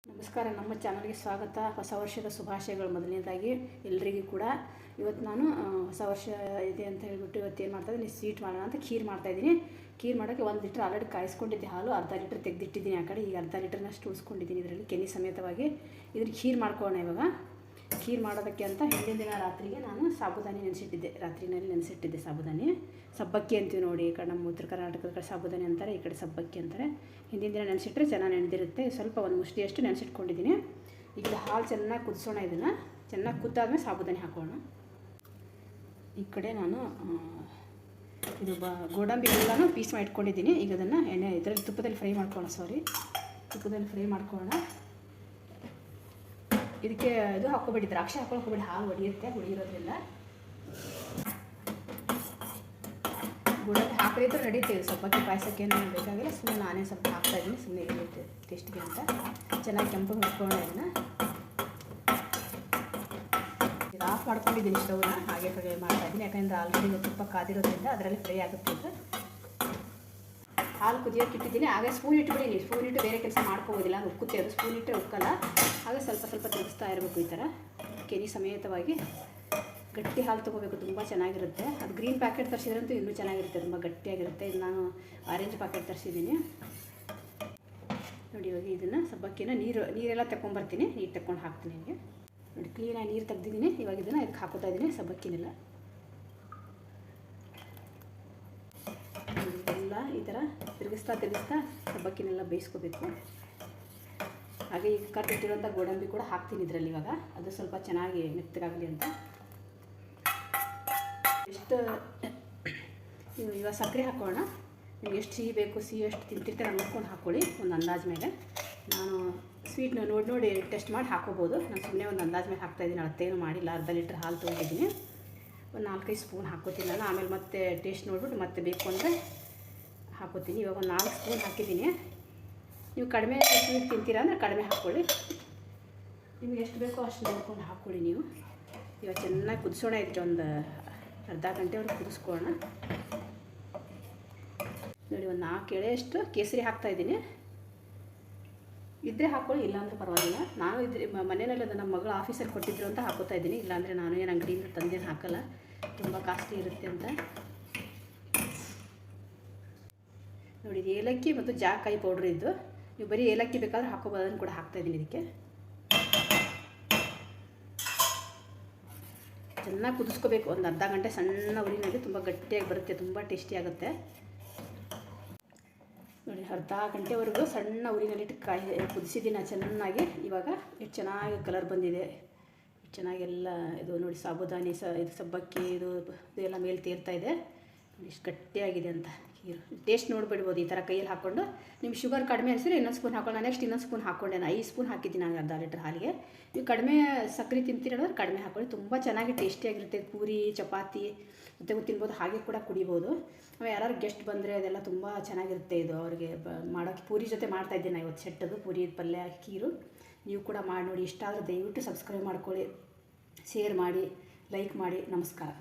ನಮಸ್ಕಾರ, ನಮ್ಮ ಚಾನಲ್ಗೆ ಸ್ವಾಗತ. ಹೊಸ ವರ್ಷದ ಶುಭಾಶಯಗಳು. ಮೊದಲನೇದಾಗಿ ಎಲ್ಲರಿಗೂ ಕೂಡ ಇವತ್ತು ನಾನು ಹೊಸ ವರ್ಷ ಇದೆ ಅಂತ ಹೇಳಿಬಿಟ್ಟು ಇವತ್ತು ಏನು ಮಾಡ್ತಾಯಿದ್ದೀನಿ, ಸ್ವೀಟ್ ಮಾಡೋಣ ಅಂತ ಖೀರ್ ಮಾಡ್ತಾಯಿದ್ದೀನಿ. ಖೀರ್ ಮಾಡೋಕ್ಕೆ 1 ಲೀಟ್ರ್ ಆಲ್ರೆಡಿ ಕಾಯಿಸ್ಕೊಂಡಿದ್ದೆ ಹಾಲು, ಅರ್ಧ ಲೀಟ್ರ್ ತೆಗೆದಿಟ್ಟಿದ್ದೀನಿ. ಆ ಕಡೆ ಈಗ ಅರ್ಧ ಲೀಟ್ರ್ನಷ್ಟು ಉಳಿಸ್ಕೊಂಡಿದ್ದೀನಿ ಇದರಲ್ಲಿ ಕೆನೆ ಸಮೇತವಾಗಿ. ಇದ್ರ ಖೀರ್ ಮಾಡ್ಕೊಳ್ಳೋಣ ಇವಾಗ. ಖೀರ್ ಮಾಡೋದಕ್ಕೆ ಅಂತ ಹಿಂದಿನ ದಿನ ರಾತ್ರಿಗೆ ನಾನು ಸಾಬುದಾನಿ ನೆನೆಸಿಟ್ಟಿದ್ದೆ. ರಾತ್ರಿನಲ್ಲಿ ನೆನೆಸಿಟ್ಟಿದ್ದೆ ಸಾಬುದಾನಿ. ಸಬ್ಬಕ್ಕಿ ಅಂತೀವಿ ನೋಡಿ, ಈ ಕಡೆ ನಮ್ಮ ಉತ್ತರ ಕರ್ನಾಟಕದ ಕಡೆ ಸಾಬುದಾನಿ ಅಂತಾರೆ, ಈ ಕಡೆ ಸಬ್ಬಕ್ಕಿ ಅಂತಾರೆ. ಹಿಂದಿನ ದಿನ ನೆನೆಸಿಟ್ರೆ ಚೆನ್ನಾಗಿ ನೆನೆದಿರುತ್ತೆ. ಸ್ವಲ್ಪ ಒಂದು ಮುಷ್ಟಿಯಷ್ಟು ನೆನೆಸಿಟ್ಕೊಂಡಿದ್ದೀನಿ. ಈಗ ಹಾಲು ಚೆನ್ನಾಗಿ ಕುದಿಸೋಣ. ಇದನ್ನು ಚೆನ್ನಾಗಿ ಕುದ್ದಾದ್ಮೇಲೆ ಸಾಬುದಾನಿ ಹಾಕೋಣ. ಈ ಕಡೆ ನಾನು ಇದು ಗೋಡಂಬಿ ಎಲ್ಲನೂ ಪೀಸ್ ಮಾಡಿ ಇಟ್ಕೊಂಡಿದ್ದೀನಿ. ಈಗ ಅದನ್ನು ಇದರಲ್ಲಿ ತುಪ್ಪದಲ್ಲಿ ಫ್ರೈ ಮಾಡ್ಕೊಳ್ಳೋಣ. ಇದಕ್ಕೆ ಇದು ಹಾಕೋಬೇಡಿ, ದ್ರಾಕ್ಷಿ ಹಾಕೊಳ್ಳೋಕೆ ಹೋಗ್ಬೇಡಿ, ಹಾಲು ಹೊಡಿಯಿರೋದ್ರಿಂದ. ಗೋಡಂಬಿ ಹಾಕದಿದ್ರೂ ನಡೀತೀವಿ, ಸಬ್ಬಕ್ಕಿ ಪಾಯಸಕ್ಕೆ ಏನು ಬೇಕಾಗಿಲ್ಲ. ಸುಮ್ಮನೆ ನಾನೇ ಸ್ವಲ್ಪ ಹಾಕ್ತಾಯಿದ್ದೀನಿ, ಸುಮ್ಮನೆ ಇರುತ್ತೆ ಟೇಸ್ಟ್ಗೆ ಅಂತ. ಚೆನ್ನಾಗಿ ಕೆಂಪು ಹುಡ್ಕೊಳ್ಳೋಣ. ಇದನ್ನು ಇದು ಆಫ್ ಮಾಡ್ಕೊಂಡಿದ್ದೀನಿ ಸ್ಟವ್ನ, ಹಾಗೆ ಫ್ರೈ ಮಾಡ್ತಾಯಿದ್ದೀನಿ. ಯಾಕಂದರೆ ಆಲ್ರೆಡಿ ತುಪ್ಪ ಕಾದಿರೋದ್ರಿಂದ ಅದರಲ್ಲಿ ಫ್ರೈ ಆಗುತ್ತೆ. ಇದು ಹಾಲು ಕುದಿಯೋಕೆ ಇಟ್ಟಿದ್ದೀನಿ. ಹಾಗೆ ಸ್ಪೂನ್ ಇಟ್ಬಿಡಿ. ಸ್ಪೂನ್ ಇಟ್ಟು ಬೇರೆ ಕೆಲಸ ಮಾಡ್ಕೋಬೋದಿಲ್ಲ, ಅದು ಉಕ್ಕುತ್ತೆ. ಅದು ಸ್ಪೂನ್ ಇಟ್ಟರೆ ಉಕ್ಕಲ್ಲ. ಹಾಗೆ ಸ್ವಲ್ಪ ತಿರುಗಿಸ್ತಾ ಇರಬೇಕು. ಈ ಥರ ಕೆನೆ ಸಮೇತವಾಗಿ ಗಟ್ಟಿ ಹಾಲು ತೊಗೋಬೇಕು, ತುಂಬ ಚೆನ್ನಾಗಿರುತ್ತೆ. ಅದು ಗ್ರೀನ್ ಪ್ಯಾಕೆಟ್ ತರಿಸಿದ್ರಂತೂ ಇನ್ನೂ ಚೆನ್ನಾಗಿರುತ್ತೆ, ತುಂಬ ಗಟ್ಟಿಯಾಗಿರುತ್ತೆ. ಇದು ನಾನು ಆರೆಂಜ್ ಪ್ಯಾಕೆಟ್ ತರಿಸಿದ್ದೀನಿ ನೋಡಿ. ಇವಾಗ ಇದನ್ನು ಸಬ್ಬಕ್ಕಿನ ನೀರೆಲ್ಲ ತಗೊಂಬರ್ತೀನಿ, ನೀರು ತಗೊಂಡು ಹಾಕ್ತೀನಿ. ನಿಮಗೆ ನೋಡಿ, ಕ್ಲೀನಾಗಿ ನೀರು ತೆಗ್ದಿದ್ದೀನಿ. ಇವಾಗ ಇದನ್ನು ಇದಕ್ಕೆ ಹಾಕೋತಾ ಇದ್ದೀನಿ ಸಬ್ಬಕ್ಕಿನೆಲ್ಲ. ಈ ಥರ ತಿರುಗಿಸ್ತಾ ಸಬ್ಬಕ್ಕಿನೆಲ್ಲ ಬೇಯಿಸ್ಕೋಬೇಕು. ಹಾಗೆ ಈಗ ಕಟ್ಟಿಟ್ಟಿರೋಂಥ ಗೋಡಂಬಿ ಕೂಡ ಹಾಕ್ತೀನಿ ಇದರಲ್ಲಿ. ಇವಾಗ ಅದು ಸ್ವಲ್ಪ ಚೆನ್ನಾಗಿ ಮೆತ್ತಗಾಗಲಿ ಅಂತ. ಇವಾಗ ಸಕ್ಕರೆ ಹಾಕೋಣ. ನಿಮ್ಗೆ ಎಷ್ಟು ಸಿಹಿ ಬೇಕು, ಸಿಹಿ ಎಷ್ಟು ತಿಂತಿರ್ತೀರ ನೋಡ್ಕೊಂಡು ಹಾಕ್ಕೊಳ್ಳಿ. ಒಂದು ಅಂದಾಜು ಮೇಲೆ. ನಾನು ಸ್ವೀಟ್ನ ನೋಡಿ ಟೆಸ್ಟ್ ಮಾಡಿ ಹಾಕೋಬೋದು. ನಾನು ಸುಮ್ಮನೆ ಒಂದು ಅಂದಾಜು ಮೇಲೆ ಹಾಕ್ತಾಯಿದ್ದೀನಿ, ಅಳತೇನು ಮಾಡಿಲ್ಲ. ಅರ್ಧ ಲೀಟ್ರ್ ಹಾಲು ತೊಗೊಂಡಿದ್ದೀನಿ. ಒಂದು 4-5 ಸ್ಪೂನ್ ಹಾಕ್ಕೋತೀನಿ ನಾನು. ಆಮೇಲೆ ಮತ್ತೆ ಟೇಸ್ಟ್ ನೋಡ್ಬಿಟ್ಟು ಮತ್ತೆ ಬೇಕು ಅಂದರೆ ಹಾಕೋತೀನಿ. ಇವಾಗ ಒಂದು 4 ಸ್ಪೂನ್ ಹಾಕಿದ್ದೀನಿ. ನೀವು ಕಡಿಮೆ ಸ್ವೀಟ್ ತಿಂತೀರಾ ಅಂದರೆ ಕಡಿಮೆ ಹಾಕ್ಕೊಳ್ಳಿ, ನಿಮ್ಗೆ ಎಷ್ಟು ಬೇಕೋ ಅಷ್ಟು ನೋಡ್ಕೊಂಡು ಹಾಕ್ಕೊಳ್ಳಿ ನೀವು. ಇವಾಗ ಚೆನ್ನಾಗಿ ಕುದಿಸೋಣ. ಇದಕ್ಕೆ ಒಂದು ಅರ್ಧ ಗಂಟೆವರೆಗೆ ಕುದಿಸ್ಕೊಳ್ಳೋಣ. ನೋಡಿ, ಒಂದು 4 ಎಳೆಯಷ್ಟು ಕೇಸರಿ ಹಾಕ್ತಾಯಿದ್ದೀನಿ. ಇದ್ದರೆ ಹಾಕ್ಕೊಳ್ಳಿ, ಇಲ್ಲಾಂದರೆ ಪರವಾಗಿಲ್ಲ. ನಾನು ಮನೆಯಲ್ಲಿ ಅದು ನಮ್ಮ ಮಗಳು ಆಫೀಸಲ್ಲಿ ಕೊಟ್ಟಿದ್ರು ಅಂತ ಹಾಕೋತಾ ಇದ್ದೀನಿ. ಇಲ್ಲಾಂದರೆ ನಾನು ಏನು ಅಂಗಡಿಯಿಂದ ತಂದೇನು ಹಾಕಲ್ಲ, ತುಂಬ ಕಾಸ್ಟ್ಲಿ ಇರುತ್ತೆ ಅಂತ. ನೋಡಿ, ಇದು ಏಲಕ್ಕಿ ಮತ್ತು ಜಾಕಾಯಿ ಪೌಡ್ರ್ ಇದ್ದು. ನೀವು ಬರೀ ಏಲಕ್ಕಿ ಬೇಕಾದ್ರೆ ಹಾಕೋಬೋದು, ಅದನ್ನು ಕೂಡ ಹಾಕ್ತಾಯಿದ್ದೀನಿ ಇದಕ್ಕೆ. ಚೆನ್ನಾಗಿ ಕುದಿಸ್ಕೋಬೇಕು ಒಂದು ಅರ್ಧ ಗಂಟೆ ಸಣ್ಣ ಉರಿನಲ್ಲಿ. ತುಂಬ ಗಟ್ಟಿಯಾಗಿ ಬರುತ್ತೆ, ತುಂಬ ಟೇಸ್ಟಿ ಆಗುತ್ತೆ. ನೋಡಿ, ಅರ್ಧ ಗಂಟೆವರೆಗೂ ಸಣ್ಣ ಉರಿನಲ್ಲಿಟ್ಟು ಕುದಿಸಿದ್ದೀನಿ ಚೆನ್ನಾಗಿ. ಇವಾಗ ಎಷ್ಟು ಚೆನ್ನಾಗಿ ಕಲರ್ ಬಂದಿದೆ, ಚೆನ್ನಾಗೆಲ್ಲ ಇದು ನೋಡಿ. ಸಾಬುದಾನಿ ಇದು ಸಬ್ಬಕ್ಕಿ ಇದು ಎಲ್ಲ ಮೇಲೆ ತೇರ್ತಾ ಇದೆ. ಇಷ್ಟು ಗಟ್ಟಿಯಾಗಿದೆ ಅಂತ. ಖೀರು ಟೇಸ್ಟ್ ನೋಡಿಬಿಡ್ಬೋದು ಈ ಥರ ಕೈಯಲ್ಲಿ ಹಾಕ್ಕೊಂಡು. ನಿಮ್ಮ ಶುಗರ್ ಕಡಿಮೆ ಅನಿಸಿದ್ರೆ ಇನ್ನೊಂದು ಸ್ಪೂನ್ ಹಾಕೊಂಡು, ನೆಕ್ಸ್ಟ್ ಇನ್ನೊಂದು ಸ್ಪೂನ್ ಹಾಕ್ಕೊಂಡೆ. ನಾನು 5 ಸ್ಪೂನ್ ಹಾಕಿದ್ದೀನಿ ನಾನು ಅರ್ಧ ಲೀಟ್ರ್ ಹಾಲಿಗೆ. ನೀವು ಕಡಿಮೆ ಸಕ್ಕರೆ ತಿಂತೀರೋದ್ರೆ ಕಡಿಮೆ ಹಾಕ್ಕೊಳ್ಳಿ, ತುಂಬ ಚೆನ್ನಾಗಿ ಟೇಸ್ಟಿಯಾಗಿರುತ್ತೆ. ಪೂರಿ ಚಪಾತಿ ಜೊತೆಗೂ ತಿನ್ಬೋದು, ಹಾಗೆ ಕೂಡ ಕುಡಿಬೋದು. ಆಮೇಲೆ ಯಾರು ಗೆಸ್ಟ್ ಬಂದರೆ ಅದೆಲ್ಲ ತುಂಬ ಚೆನ್ನಾಗಿರುತ್ತೆ. ಇದು ಅವ್ರಿಗೆ ಮಾಡೋಕ್ಕೆ ಪೂರಿ ಜೊತೆ ಮಾಡ್ತಾಯಿದ್ದೀನಿ ನಾನು ಇವತ್ತು. ಸೆಟ್ಟದು ಪೂರಿ ಪಲ್ಯ ಖೀರು. ನೀವು ಕೂಡ ಮಾಡಿ ನೋಡಿ. ಇಷ್ಟ ಆದರೆ ದಯವಿಟ್ಟು ಸಬ್ಸ್ಕ್ರೈಬ್ ಮಾಡ್ಕೊಳ್ಳಿ, ಶೇರ್ ಮಾಡಿ, ಲೈಕ್ ಮಾಡಿ. ನಮಸ್ಕಾರ.